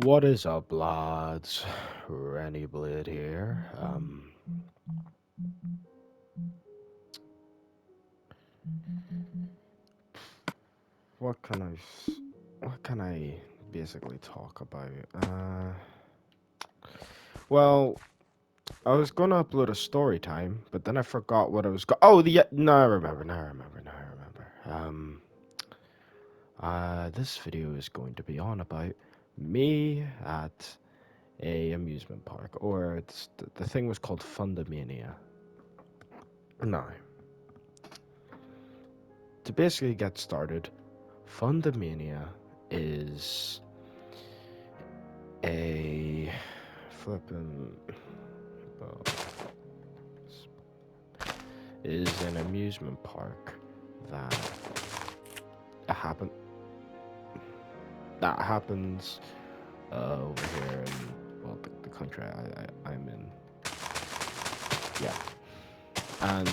What is up, lads? Rennie Blade here. What can what can I basically talk about? Well, I was gonna upload a story time, but then I forgot what I was oh, no, I remember, now I remember, now I remember. This video is going to be on about me at a amusement park, or the thing was called Fundamania. Now, to basically get started, Fundamania is a flippin' well, is an amusement park that happen that happens over here in the country I'm in. Yeah, and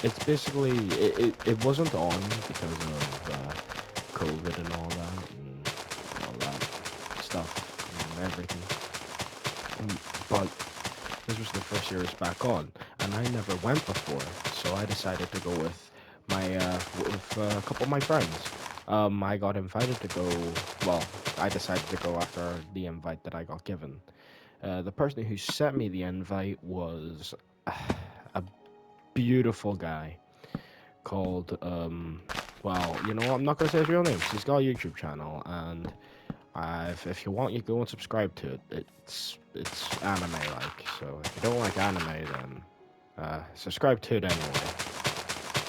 it's basically it wasn't on because of COVID and all that stuff and everything. But this was the first year it's back on, and I never went before, so I decided to go with a couple of my friends. I got invited to go. Well, I decided to go after the invite that I got given. The person who sent me the invite was a beautiful guy called well, you know what, I'm not gonna say his real name 'cause he's got a YouTube channel, and if you want, you go and subscribe to it. It's anime like, so if you don't like anime, then subscribe to it anyway.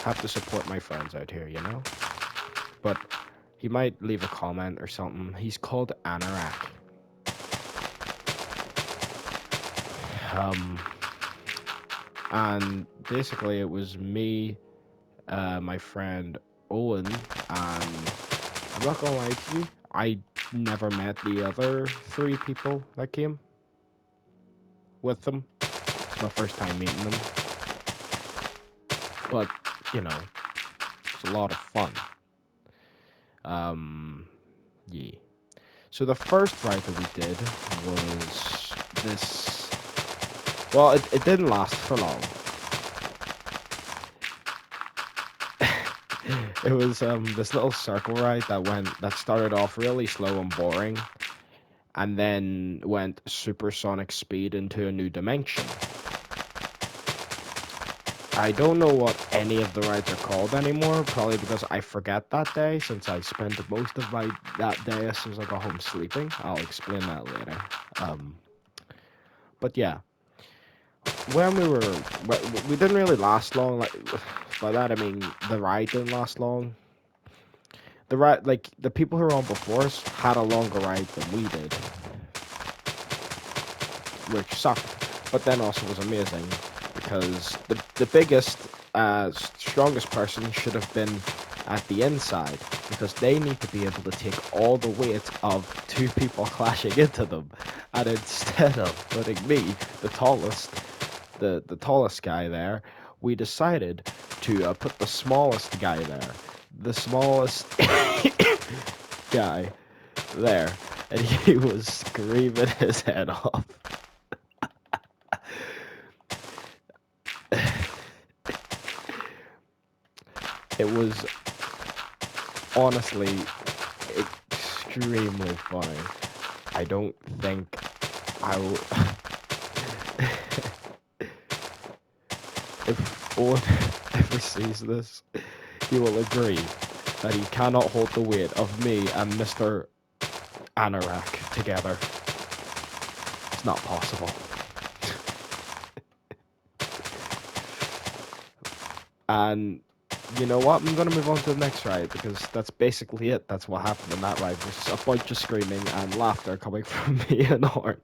Have to support my friends out here, you know. But he might leave a comment or something. He's called Anorak. Um, and basically it was me, my friend Owen, and I'm not gonna lie to you, I never met the other three people that came with them. It's my first time meeting them, but you know, it's a lot of fun. Yeah. So the first ride that we did was this. Well, it didn't last for long. It was this little circle ride that started off really slow and boring, and then went supersonic speed into a new dimension. I don't know what any of the rides are called anymore, probably because I forget that day, since I spent most of that day as soon as I got home sleeping. I'll explain that later. Um, but yeah, when we didn't really last long. Like by that I mean the ride didn't last long. The ride, like the people who were on before us, had a longer ride than we did, which sucked, but then also was amazing because the biggest, strongest person should have been at the inside because they need to be able to take all the weight of two people clashing into them, and instead of putting me, the tallest, the tallest guy there, we decided to put the smallest guy there, the smallest guy there, and he was screaming his head off. It was honestly extremely funny. I don't think I will. If Owen ever sees this, he will agree that he cannot hold the weight of me and Mr. Anorak together. It's not possible. And you know what? I'm gonna move on to the next ride because that's basically it. That's what happened in that ride. There's a bunch of screaming and laughter coming from me and Horn.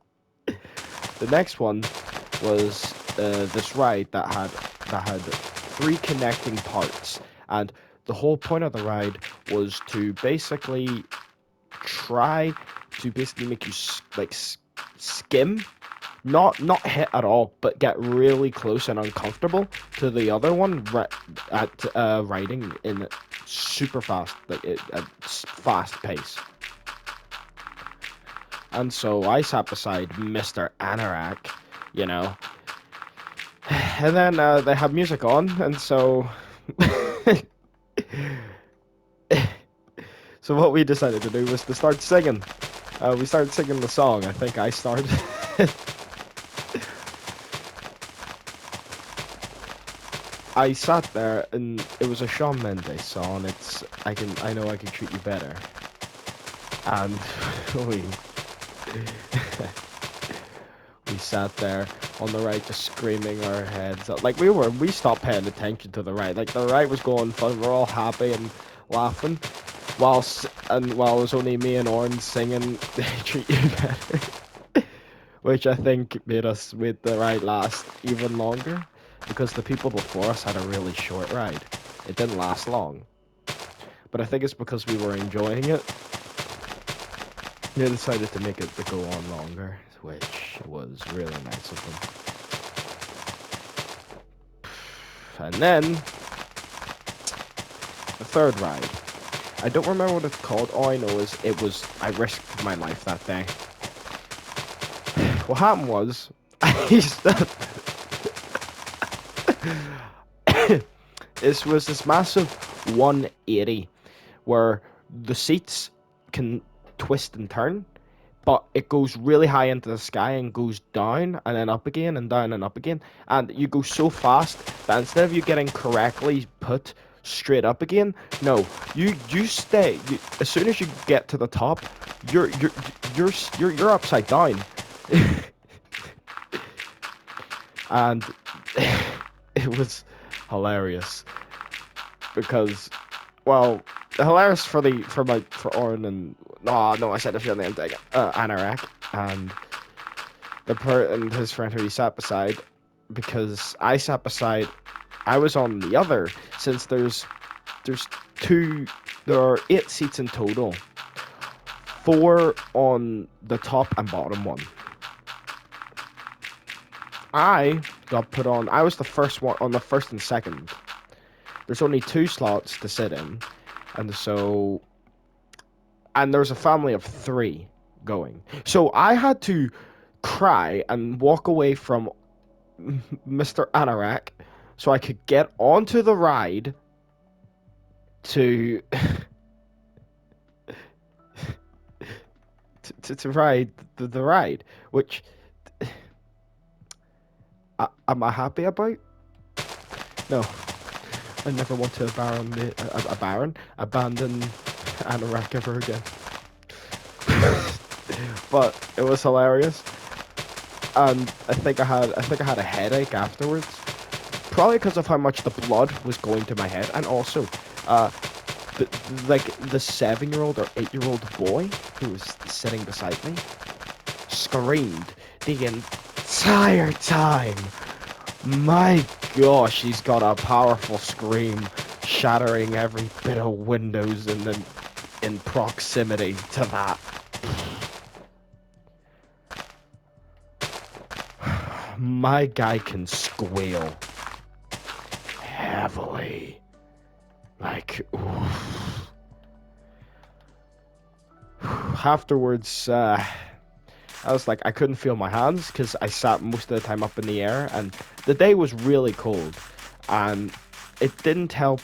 The next one was this ride that had three connecting parts, and the whole point of the ride was to basically try to basically make you skim, not hit at all, but get really close and uncomfortable to the other one at riding in super fast, like at fast pace. And so I sat beside Mr. Anorak, you know. And then they had music on, and so so what we decided to do was to start singing. We started singing the song. I think I started. I sat there, and it was a Shawn Mendes song. I know I can treat you better, and we we sat there on the right just screaming our heads up. Like we stopped paying attention to the ride. Like the ride was going fun, we're all happy and laughing. While it was only me and Orange singing Treat You Better. Which I think made the ride last even longer. Because the people before us had a really short ride. It didn't last long. But I think it's because we were enjoying it. They decided to make it to go on longer, which was really nice of them. And then, the third ride. I don't remember what it's called. All I know is I risked my life that day. What happened was, this was this massive 180 where the seats can twist and turn, but it goes really high into the sky and goes down and then up again and down and up again. And you go so fast that instead of you getting correctly put straight up again, no, you stay. As soon as you get to the top, you're upside down. And it was hilarious because, well, hilarious for Oren and no, I said his real name, dang it, Anorak, and and his friend who he sat beside, because I was on the other, since there's there are 8 seats in total, 4 on the top and bottom one. I got put on. I was the first one on the first and second. There's only 2 slots to sit in, and there's a family of 3 going. So I had to cry and walk away from Mr. Anorak so I could get onto the ride to to ride the ride, which am I happy about? No, I never want to abandon Anorak ever again. But it was hilarious, and I think I had a headache afterwards, probably because of how much the blood was going to my head, and also, the, the 7-year-old or 8-year-old boy who was sitting beside me screamed the entire time. My gosh, he's got a powerful scream, shattering every bit of windows in proximity to that. My guy can squeal heavily. Like, oof. Afterwards, I was like, I couldn't feel my hands because I sat most of the time up in the air, and the day was really cold, and it didn't help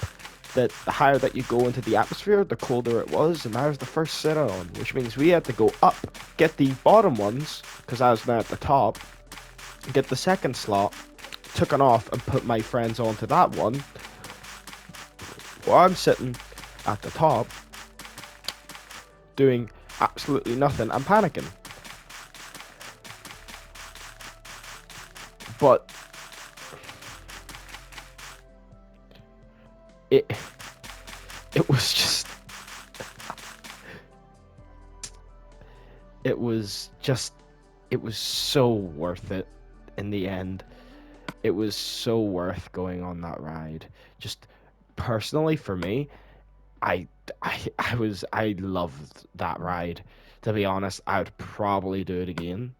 that the higher that you go into the atmosphere, the colder it was, and I was the first sit on, which means we had to go up, get the bottom ones, because I was now at the top, get the second slot, took it off, and put my friends onto that one, while I'm sitting at the top, doing absolutely nothing. I'm panicking. But it was just it was so worth it in the end. It was so worth going on that ride. Just personally for me, I loved that ride. To be honest, I would probably do it again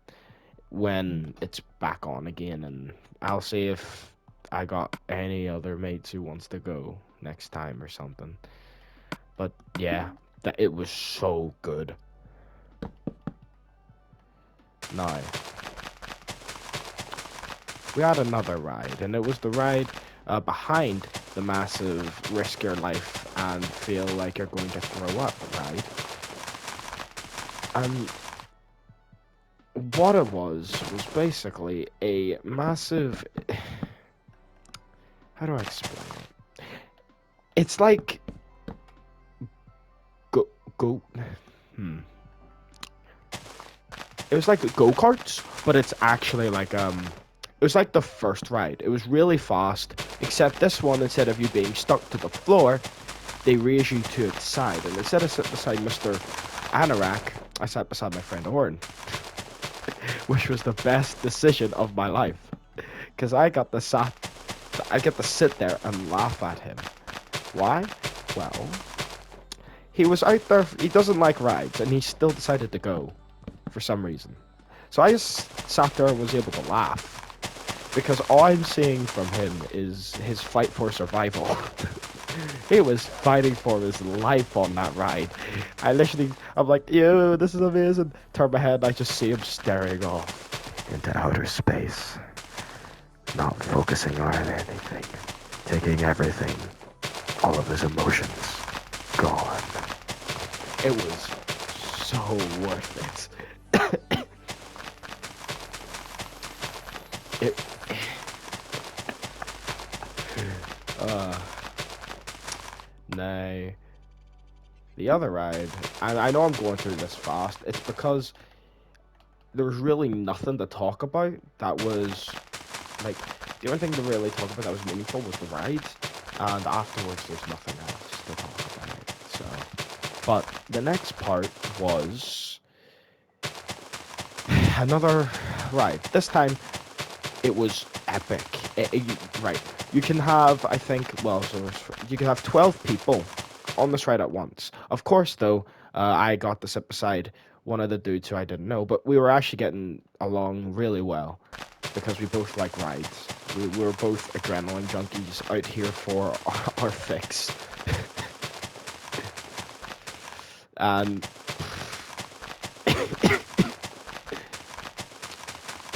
when it's back on again, and I'll see if I got any other mates who wants to go next time or something. But yeah, that it was so good. Now, we had another ride, and it was the ride behind the massive risk your life and feel like you're going to throw up ride. And what it was basically a massive. How do I explain it? It's like go go. Hmm. It was like go-karts, but it's actually like it was like the first ride. It was really fast, except this one, instead of you being stuck to the floor, they raise you to its side. And instead of sitting beside Mr. Anorak, I sat beside my friend Oren, which was the best decision of my life, because I get to sit there and laugh at him. Why? Well, he was out there. He doesn't like rides, and he still decided to go for some reason. So I just sat there and was able to laugh because all I'm seeing from him is his fight for survival. He was fighting for his life on that ride. I'm like, yo, this is amazing. Turn my head and I just see him staring off into outer space, not focusing on anything, taking everything, all of his emotions, gone. It was so worth it. It. Nay. The other ride, and I know I'm going through this fast, it's because there was really nothing to talk about that was, like, the only thing to really talk about that was meaningful was the ride, and afterwards there's nothing else to talk about, so. But the next part was another ride. This time, it was epic. Right, you can have, I think, well, you can have 12 people on this ride at once. Of course, though, I got to sit beside one of the dudes who I didn't know, but we were actually getting along really well because we both like rides. We were both adrenaline junkies out here for our fix. And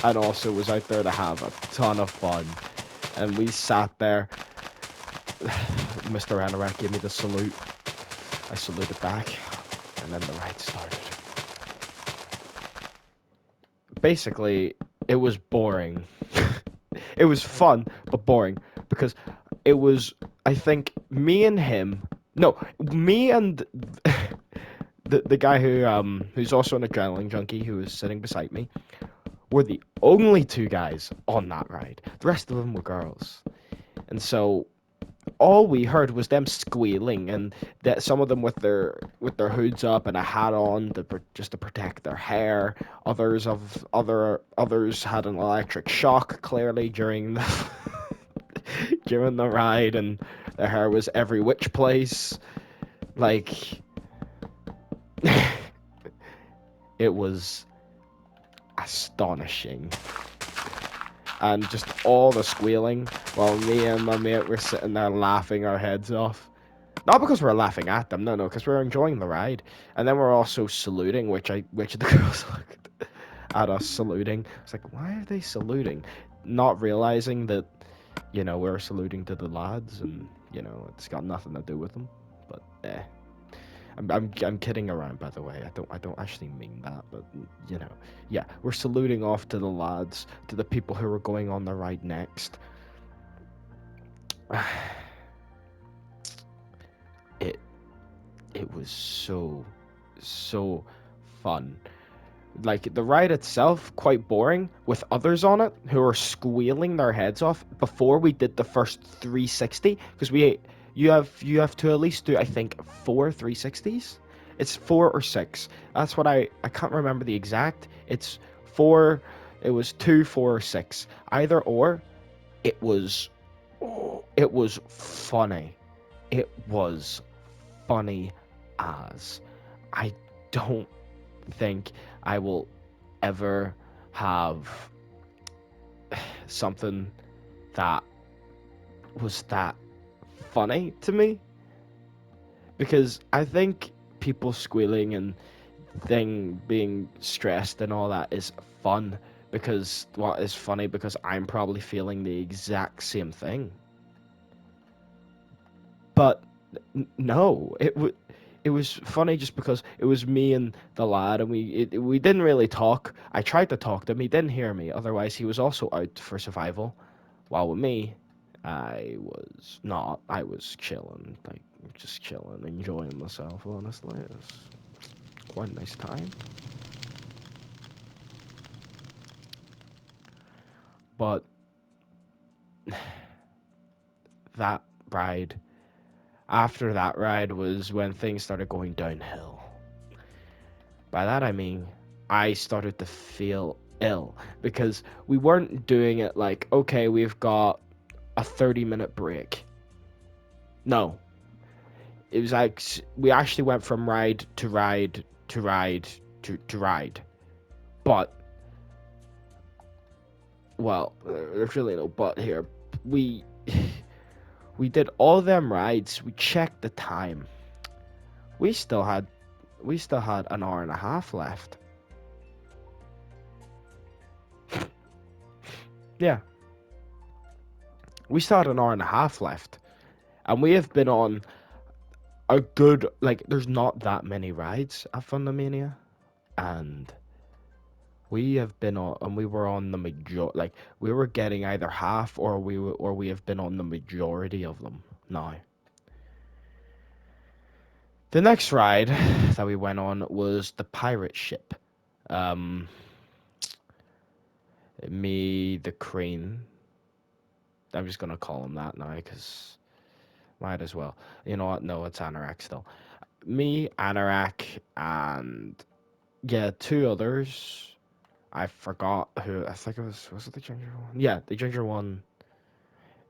and also was out there to have a ton of fun. And we sat there. Mr. Anorak gave me the salute. I saluted back, and then the ride started. Basically, it was boring. It was fun, but boring, because it was, I think, me and him. No, me and the guy who's also an adrenaline junkie who was sitting beside me were the only two guys on that ride. The rest of them were girls. And so all we heard was them squealing, and that some of them with their hoods up and a hat on just to protect their hair. Others had an electric shock clearly during the during the ride, and their hair was every which place. Like it was astonishing. And just all the squealing while me and my mate were sitting there laughing our heads off. Not because we're laughing at them, no, because we're enjoying the ride. And then we're also saluting, which the girls looked at us saluting. It's like, why are they saluting? Not realizing that, we're saluting to the lads, and it's got nothing to do with them. But I'm kidding around, by the way. I don't actually mean that, but yeah, we're saluting off to the lads, to the people who are going on the ride next. It was so fun. Like the ride itself, quite boring, with others on it who are squealing their heads off before we did the first 360, because you have to at least do, I think, 4 360s. It's 4 or 6. That's what I can't remember the exact. It's 4. It was 2, 4, or 6. Either or. It was funny. It was funny as. I don't think I will ever have something that was that funny to me, because I think people squealing and thing being stressed and all that is fun because what is funny because I'm probably feeling the exact same thing. But no, it was funny just because it was me and the lad, and we didn't really talk. I tried to talk to him, he didn't hear me. Otherwise, he was also out for survival. While with me, I was not. I was chilling, like just chilling, enjoying myself. Honestly, it was quite a nice time. But that ride, after that ride, was when things started going downhill. By that I mean I started to feel ill because we weren't doing it like, okay, we've got a 30-minute break. No, it was like we actually went from ride to ride to ride to ride. But, well, there's really no but here. We we did all them rides. We checked the time. We still had we still had an hour and a half left. Yeah, we still had an hour and a half left, and we have been on a good, like, there's not that many rides at Fundamania, and we have been on, and we were on the like, we were getting either half, or we have been on the majority of them now. The next ride that we went on was the pirate ship. Um, Me, the Crane. I'm just gonna call him that now because might as well. You know what? No, it's Anorak still. Me, Anorak, and yeah, two others. I forgot who. I think it was it the ginger one? Yeah, the ginger one.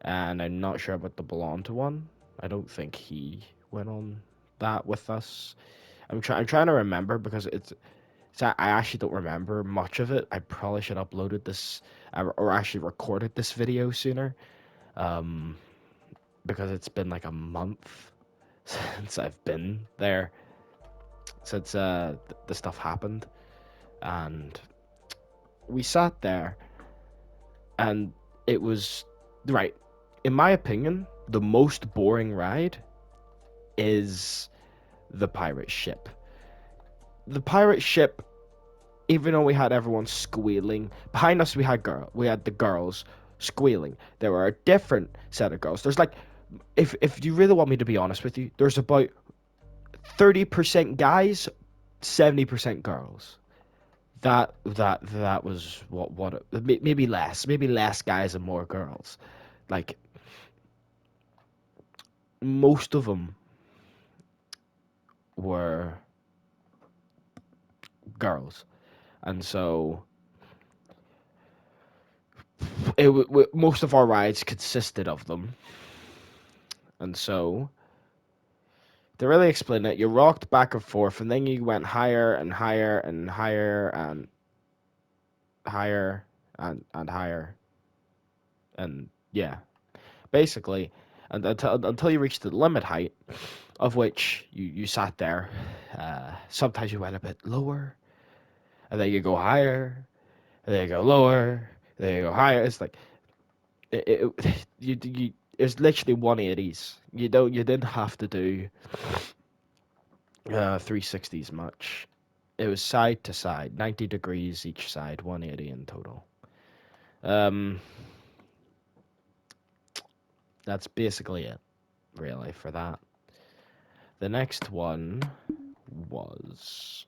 And I'm not sure about the blonde one. I don't think he went on that with us. I'm trying to remember because I actually don't remember much of it. I probably should have uploaded this or actually recorded this video sooner. Um, because it's been like a month since I've been there, since the stuff happened, and we sat there, and it was right. In my opinion, the most boring ride is the pirate ship. The pirate ship, even though we had everyone squealing behind us, we had the girls squealing. There were a different set of girls. There's like, if you really want me to be honest with you, there's about 30% guys, 70% girls. That was maybe less guys and more girls. Like, most of them were girls, and so most of our rides consisted of them, and so to really explain it, you rocked back and forth, and then you went higher and higher and higher and higher and higher, and yeah, basically, and until you reached the limit height, of which you sat there. Sometimes you went a bit lower, and then you go higher, and then you go lower, and then you go higher. It's like it's literally 180s. You didn't have to do 360s much. It was side to side, 90 degrees each side, 180 in total. Um, that's basically it, really, for that. The next one was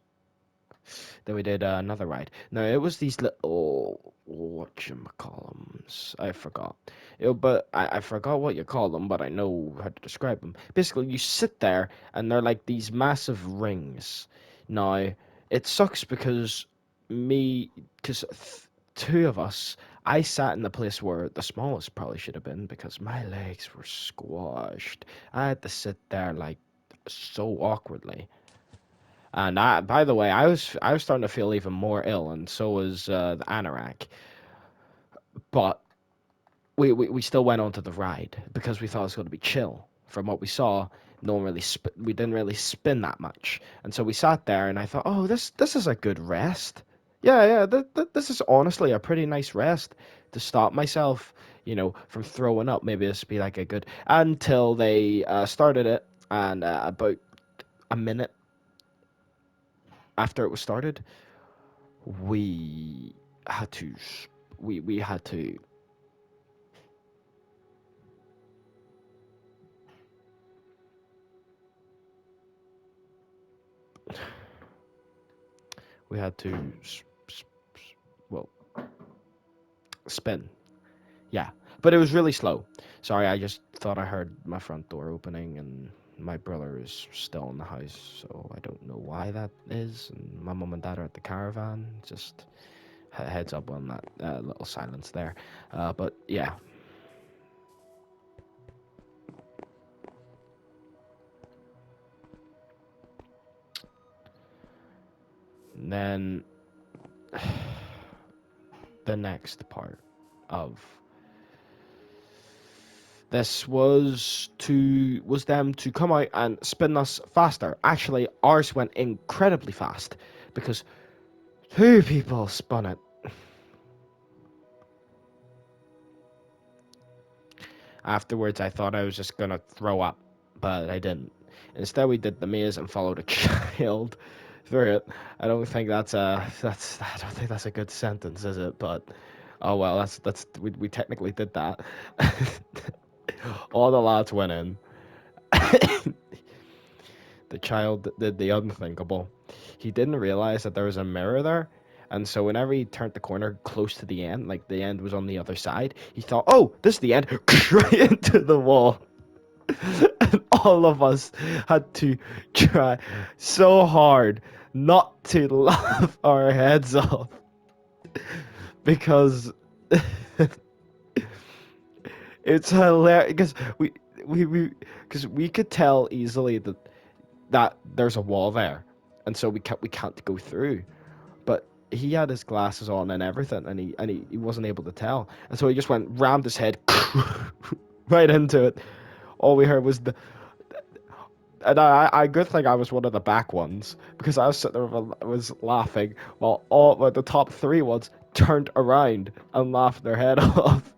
then we did another ride. No, it was these little whatchamacallums. I forgot. But I forgot what you call them, but I know how to describe them. Basically, you sit there, and they're like these massive rings. Now, it sucks because two of us, I sat in the place where the smallest probably should have been because my legs were squashed. I had to sit there like so awkwardly. And by the way, I was starting to feel even more ill, and so was the anorak. But we still went on to the ride because we thought it was going to be chill. from what we saw, no one really we didn't really spin that much, and so we sat there, and I thought, oh, this is a good rest. Yeah, yeah, this is honestly a pretty nice rest to stop myself, from throwing up. Maybe this would be like a good until they started it, and about a minute after it was started, we had to we had to we had to well spin. Yeah, but it was really slow. Sorry, I just thought I heard my front door opening, and my brother is still in the house, so I don't know why that is. And my mum and dad are at the caravan. Just heads up on that little silence there. But yeah, and then the next part of this was them to come out and spin us faster. Actually, ours went incredibly fast because two people spun it. Afterwards, I thought I was just gonna throw up, but I didn't. Instead, we did the maze and followed a child through it. I don't think that's a good sentence, is it? But oh well, we technically did that. All the lads went in. The child did the unthinkable. He didn't realize that there was a mirror there. And so whenever he turned the corner close to the end, like the end was on the other side, he thought, "Oh, this is the end," right into the wall. And all of us had to try so hard not to laugh our heads off because it's hilarious. Because we could tell easily that there's a wall there, and so we can't go through. But he had his glasses on and everything, and he wasn't able to tell, and so he just went rammed his head right into it. All we heard was and I good thing I was one of the back ones because I was sitting there was laughing while the top three ones turned around and laughed their head off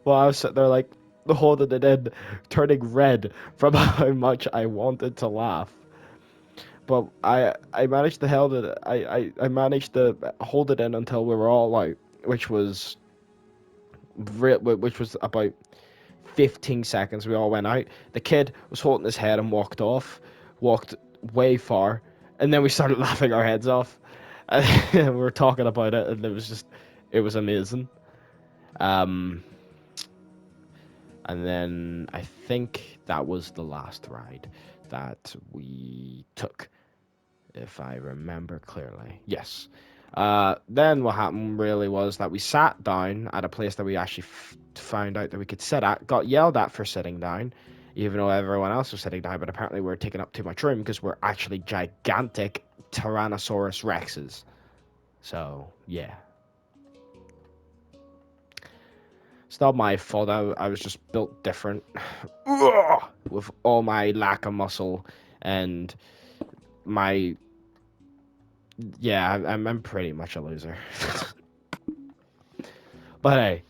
while I was sitting there like holding it in, turning red from how much I wanted to laugh. But I managed to hold it. I managed to hold it in until we were all out, which was about 15 seconds. We all went out. The kid was holding his head and walked way far, and then we started laughing our heads off. And we were talking about it, and it was amazing. Um, and then I think that was the last ride that we took, if I remember clearly. Yes. Then what happened really was that we sat down at a place that we actually found out that we could sit at, got yelled at for sitting down, even though everyone else was sitting down, but apparently we were taking up too much room because we're actually gigantic Tyrannosaurus Rexes. So, yeah. It's not my fault. I was just built different with all my lack of muscle and my yeah, I'm pretty much a loser. But hey,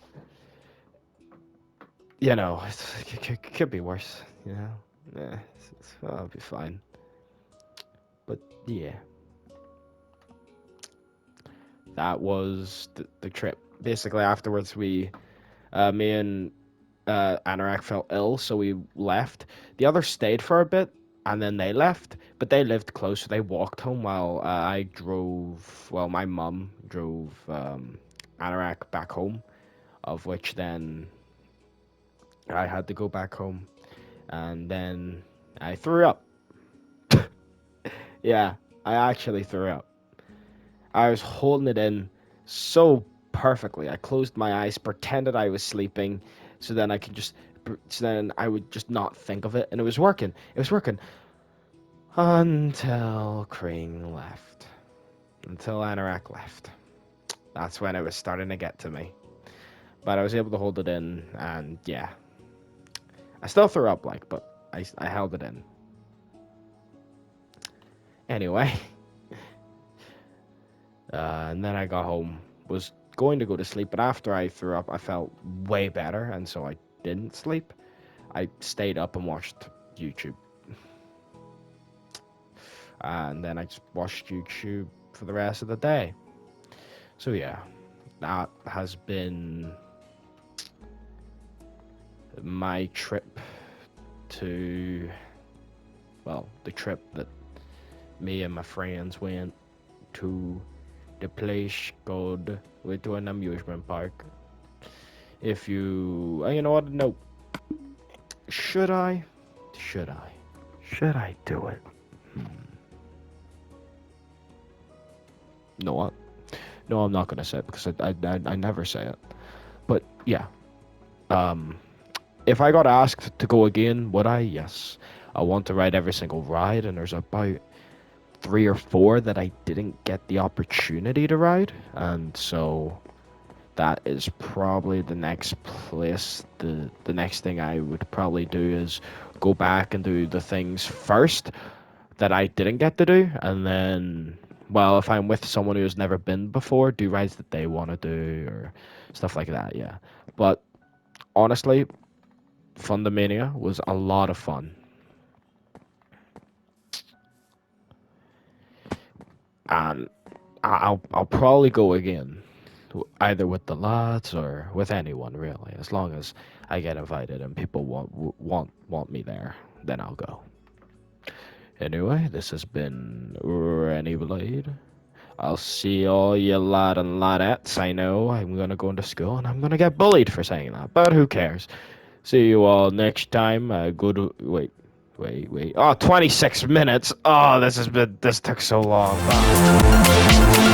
it could be worse. Yeah, I'll be fine. But yeah, that was the trip. Basically, afterwards, me and Anorak felt ill, so we left. The others stayed for a bit, and then they left. But they lived close, so they walked home while I drove. Well, my mum drove Anorak back home, of which then I had to go back home, and then I threw up. Yeah, I actually threw up. I was holding it in so perfectly. I closed my eyes, pretended I was sleeping, so then so then I would just not think of it, and it was working. It was working until Kring left, until Anorak left. That's when it was starting to get to me. But I was able to hold it in, and yeah, I still threw up, like, but I held it in. Anyway, and then I got home, was going to go to sleep, but after I threw up, I felt way better, and so I didn't sleep. I stayed up and watched YouTube. And then I just watched YouTube for the rest of the day. So yeah, that has been my trip to, well, the trip that me and my friends went to the place called, went to an amusement park. If you, you know what, no, should I? Should I? Should I do it? No, what? No, I'm not gonna say it because I never say it. But yeah, um, if I got asked to go again, would I? Yes. I want to ride every single ride, and there's about 3 or 4 that I didn't get the opportunity to ride, and so that is probably the next place. The next thing I would probably do is go back and do the things first that I didn't get to do, and then, well, if I'm with someone who's never been before, do rides that they want to do or stuff like that. Yeah, but honestly, Fundamania was a lot of fun, and I'll probably go again, either with the lads or with anyone really, as long as I get invited and people want me there, then I'll go. Anyway, this has been Rennie Blade. I'll see all you lad and ladettes. I know I'm gonna go into school and I'm gonna get bullied for saying that, but who cares? See you all next time. Good. Wait. Oh, 26 minutes. Oh, this took so long. Bye.